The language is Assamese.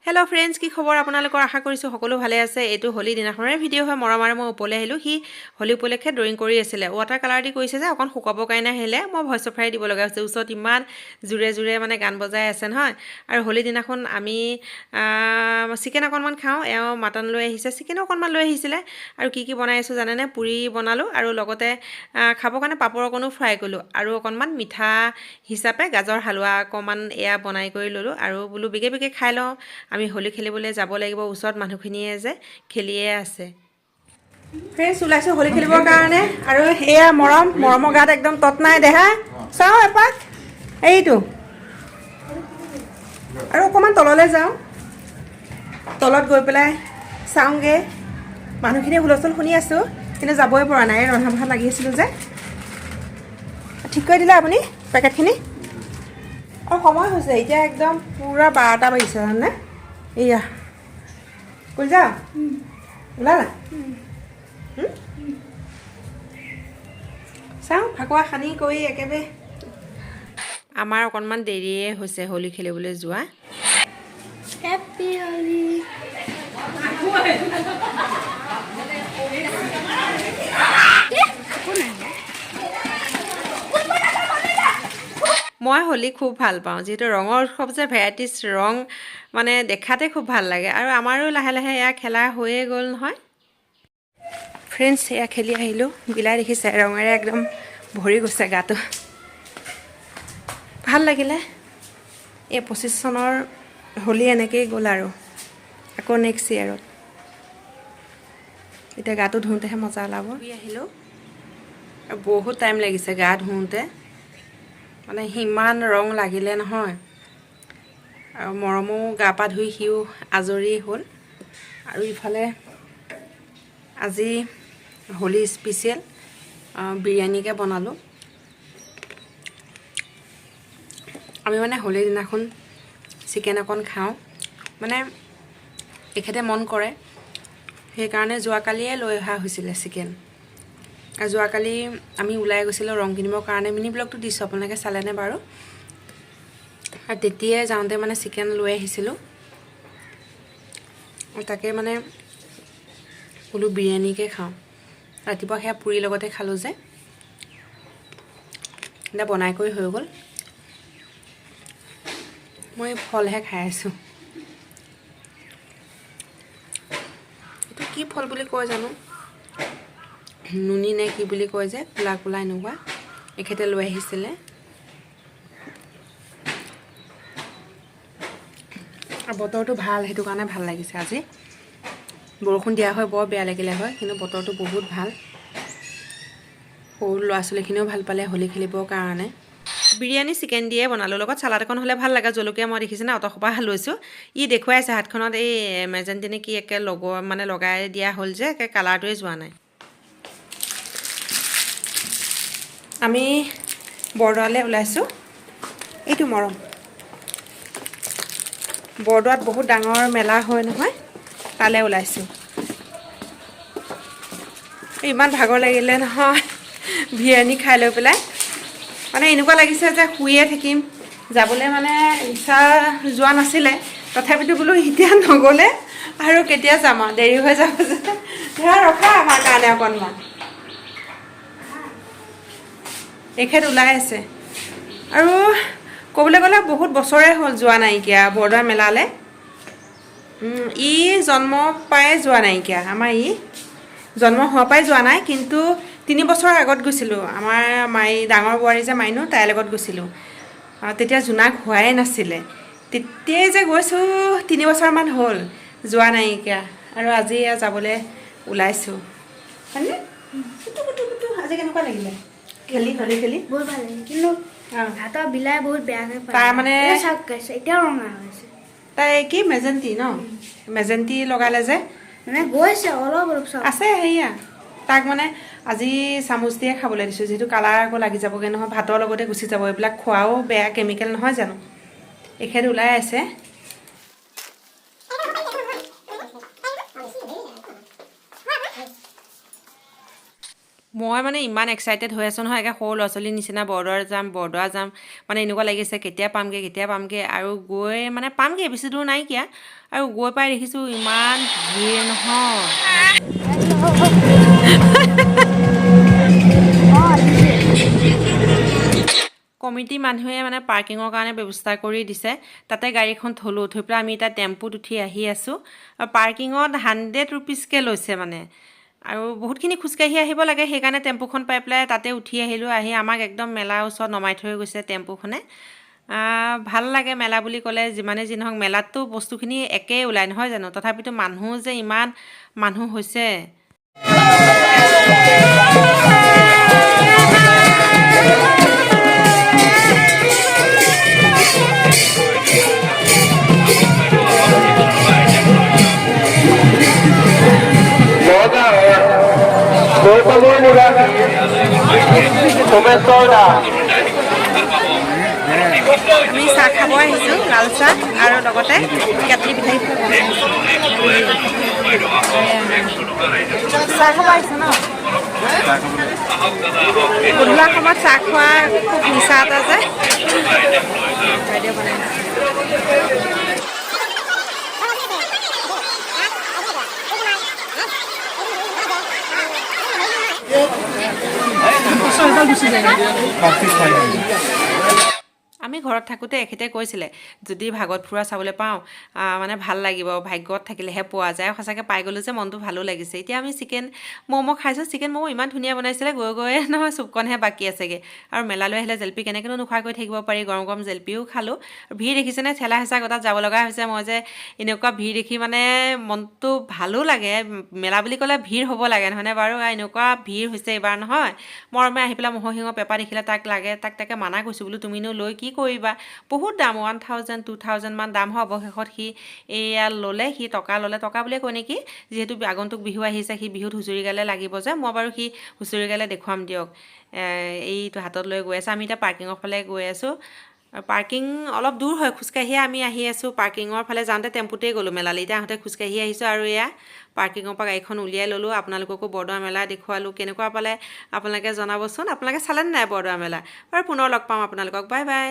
हेलो फ्रेंड्स की खबर आपनालोকৰ आशा কৰিছো সকলো ভালে আছে এটো হোলি দিনাখনৰ ভিডিও হয় মৰমাৰে মই ওপলে আহিলো হি হোলি উপলক্ষে ড্ৰয়িং কৰি আছিল ওয়াটাৰ কালাৰ দি কৰিছে যে অকন শুকাব কাইনা হেলে মই ভয়েস অফাৰ দিব লগা আছে উচত ইমান জুৰে জুৰে মানে গান বজাই আছে নহয় আৰু হোলি দিনাখন আমি চিকেন অকনমান খাও এও মাটন লৈ আহিছে চিকেন অকনমান লৈ আহিছিলে আৰু কি বনাই আছো জানেনে পুৰি বনালো আৰু লগতে খাব কাৰণে পাপৰ অকনো ফ্ৰাই কৰিলো আৰু অকনমান মিঠা হিচাপে গাজৰ হালৱা অকনমান এয়া বনাই কৰি ললো আৰু বুলু বিগে বিগে খাই লও আমি হোলি খেলিবলৈ যাব লাগিব উচৰত মানুহখিনিয়ে যে খেলিয়ে আছে ফ্ৰেন্ডছ উলাইছো হোলি খেলিবৰ কাৰণে আৰু এয়া মৰমৰ গাত একদম তত নাই দেহা চাও এপাক এইটো আৰু অকমান তললৈ যাও তলত গৈ পেলাই চাওঁগে মানুহখিনি হুলস্থুল শুনি আছো কিন্তু যাবই পৰা নাই ৰন্ধা বঢ়া লাগি আছিল যে ঠিক কৰি দিলে আপুনি পেকেটখিনি আৰু সময় হৈছে এতিয়া একদম পুৰা 12টা বাজিছে জানে ইয়া কই যাও ওলালা চাও ফাকুৱা খানি কৈ একেবে আমাৰ অকনমান দেৰিয়ে হৈছে হোলি খেলিবলৈ যোৱা হ্যাপি হোলি মই হোলি খুব ভাল পাওঁ যেটো ৰঙৰ উৎসৱ যে ভেৰাইটিজ ৰং মানে দেখাতে খুব ভাল লাগে আৰু আমাৰো লাহে লাহে এয়া খেলা হৈয়ে গ'ল নহয় ফ্ৰেন্ডছ এয়া খেলি আহিলো বিলাই দেখিছে ৰঙৰে একদম ভৰি গৈছে গাটো ভাল লাগিলে এই 25 চনৰ হোলি এনেকৈ গ'ল আৰু আকৌ নেক্সট ইয়াৰত এতিয়া গাটো ধুওঁতেহে মজা ওলাব আহিলো আৰু বহুত টাইম লাগিছে গা ধুওঁতে মানে হিমান ৰং লাগিলে নহয় আৰু মৰমো গা পা ধুই হিও আজৰি হ'ল আৰু ইফালে আজি হোলি স্পেশাল বিৰিয়ানীকে বনালো আমি মানে হোলি দিনাখন চিকেন অকন খাওঁ মানে এখেতে মন কৰে সেই কাৰণে যোৱাকালিয়ে লৈ অহা হৈছিল চিকেন আৰু যোৱাকালি আমি উলাই গৈছিল ৰং কিনিবৰ কাৰণে মিনি ব্লগটো দিছো আপোনালোকে চালেনে বাৰু আৰু তেতিয়াই যাওঁতে মানে চিকেন লৈ আহিছিল তাকে মানে বুলু বিৰিয়ানীকে খাওঁ ৰাতিপুৱা হেয়া পুৰি লগতে খালো যে এটা বনাই কৰি হৈ গ'ল মই ফলহে খাই আছো এটো কি ফল বুলি কয় জানো নুনি নে কি বুলি কয় যে কোলা কোলা এনেকুৱা এখেতে লৈ আহিছিলে আৰু বতৰটো ভাল হেতু কাৰণে ভাল লাগিছে আজি বৰষুণ দিয়া হয় বৰ বেয়া লাগিলে হয় কিন্তু বতৰটো বহুত ভাল সৰু ল'ৰা-ছোৱালীখিনিও ভাল পালে হোলি খেলিবৰ কাৰণে বিৰিয়ানী চিকেন দিয়ে বনালো লগত সালাড এখন হলে ভাল লাগে জলকীয়া মই দেখিছে না অতখপা লৈছো ই দেখুৱাইছে হাতখনত এই মেজেন্টিনে কি একে লগো মানে লগাই দিয়া হল যে একে কালাৰটোৱে যোৱা নাই আমি বৰদোৱালে ওলাইছো এইটো মৰম বৰদোৱাত বহুত ডাঙৰ মেলা হয় নহয় তালে ওলাইছো ইমান ভাগৰ লাগিলে নহয় বিৰিয়ানী খাই লৈ পেলাই মানে এনেকুৱা লাগিছে যে শুইয়ে থাকিম যাবলৈ মানে ইচ্ছা যোৱা নাছিলে তথাপিতো বুলো এতিয়া নগলে আৰু কেতিয়া যাম দেৰি হৈ যাব যে ধৰা ৰখা আমাৰ কাৰণে অকনমান এখেত ওলাই আছে আৰু কবলৈ গলে বহুত বছৰে হ'ল যোৱা নাইকিয়া বৰদোৱা মেলালে ই জন্ম পাই যোৱা নাইকিয়া আমাৰ ই জন্ম হোৱা পাই যোৱা নাই কিন্তু 3 বছৰ আগত গৈছিলো আমাৰ মাই ডাঙৰ বুৱাৰী যে মাইনু তাইৰ লগত গৈছিলো তেতিয়া জুনাক হোৱাই নাছিলে তেতিয়াই যে গৈছো 3 বছৰ মান হ'ল যোৱা নাইকিয়া আৰু আজি যাবলৈ ওলাইছো হয়নে আজি কেনেকুৱা লাগিলে খেলি হোলি খেলি বহুত ভাল লাগে কিন্তু হাতৰ বিলাই বহুত বেয়াকৈ পায় তাৰ মানে চাক গৈছে এতিয়াও ৰঙা হৈছে তাই কি মেজেন্টি ন মেজেন্টি লগালে যে মানে গৈছে অলপ অলপ চাক আছে হেয়া তাক মানে আজি চামুচ দিয়ে খাবলৈ দিছো যেহেতু কালাৰ আকৌ লাগি যাবগে নহয় ভাতৰ লগতে গুচি যাব এইবিলাক খোৱাও বেয়া কেমিকেল নহয় জানো এখেত ওলাই আছে মই মানে ইমান এক্সাইটেড হৈ আছোঁ নহয়, একে সৰু ল'ৰা ছোৱালীৰ নিচিনা বৰদোৱা যাম মানে এনেকুৱা লাগিছে কেতিয়া পামগৈ আৰু গৈ মানে পামগৈ, বেছি দূৰ নাইকিয়া আৰু গৈ পাই দেখিছোঁ ইমান ভিৰ নহয়। কমিটি মানুহে মানে পাৰ্কিঙৰ কাৰণে ব্যৱস্থা কৰি দিছে, তাতে গাড়ীখন থৈ পেলাই আমি এতিয়া টেম্পুত উঠি আহি আছোঁ। আৰু পাৰ্কিঙত 100 ৰুপিজকৈ লৈছে মানে, আৰু বহুতখিনি খোজকাঢ়ি আহিব লাগে, সেইকাৰণে টেম্পুখন পাই পেলাই তাতে উঠি আহিলোঁ। আহি আমাক একদম মেলাৰ ওচৰত নমাই থৈ গৈছে টেম্পুখনে। ভাল লাগে মেলা বুলি ক'লে, যিমানে যি নহওক মেলাততো বস্তুখিনি একেই ওলায় নহয় জানো, তথাপিতো মানুহ যে ইমান মানুহ হৈছে। আমি চাহ খাব আহিছোঁ, লাল চাহ আৰু লগতে কেটলি পিঠাই চাহ খাব আহিছোঁ ন। গধূলা সময়ত চাহ খোৱা খুব নিচা এটা যে বাইদেউ বনাই আমি ঘৰত থাকোঁতে এখেতে কৈছিলে যদি ভাগত ফুৰা চাবলৈ পাওঁ মানে ভাল লাগিব, ভাগ্যত থাকিলেহে পোৱা যায়। সঁচাকৈ পাই গ'লোঁ যে মনটো ভালো লাগিছে। এতিয়া আমি চিকেন ম'ম' খাইছোঁ। চিকেন ম'ম' ইমান ধুনীয়া বনাইছিলে, গৈয়ে নহয় চুপকণহে বাকী আছেগৈ। আৰু মেলালৈ আহিলে জেলেপি কেনেকৈনো নোখোৱাকৈ থাকিব পাৰি, গৰম গৰম জেলেপিও খালোঁ। ভিৰ দেখিছেনে, ঠেলা হেঁচা গতাত যাব লগা হৈছে। মই যে এনেকুৱা ভিৰ দেখি মানে মনটো ভালো লাগে। মেলা বুলি ক'লে ভিৰ হ'ব লাগে নহয়নে বাৰু, এনেকুৱা ভিৰ হৈছে এইবাৰ নহয়। মৰমে আহি পেলাই ম'হৰ শিঙৰ পেপা দেখিলে তাক লাগে, তাকে মানা কৰিছোঁ, বোলো তুমিনো লৈ কি কৰিবা, বহুত দাম, 1000 2000 মান দাম হয়। অৱশেষত সি এয়া ল'লে, সি টকা ল'লে, টকা বুলিয়ে কয় নেকি, যিহেতু আগন্তুক বিহু আহিছে, সি বিহুত হুঁচৰি গালে লাগিব যে। মই বাৰু সি হুঁচৰি গালে দেখুৱাম দিয়ক, এইটো হাতত লৈ গৈ আছে। আমি এতিয়া পাৰ্কিঙৰ ফালে গৈ আছোঁ। পাৰ্কিং অলপ দূৰ হয়, খোজকাঢ়িয়ে আমি আহি আছোঁ। পাৰ্কিঙৰ ফালে যাওঁতে টেম্পুতেই গ'লোঁ মেলালৈ, এতিয়া আহোঁতে খোজকাঢ়ি আহিছোঁ। আৰু এয়া পাৰ্কিঙৰ পৰা গাড়ীখন উলিয়াই ল'লোঁ, আপোনালোককো বৰদোৱা মেলা দেখুৱালোঁ। কেনেকুৱা পালে আপোনালোকে জনাবচোন। আপোনালোকে চালেনে নাই বৰদোৱা মেলা? বাৰু পুনৰ লগ পাম আপোনালোকক, বাই বাই।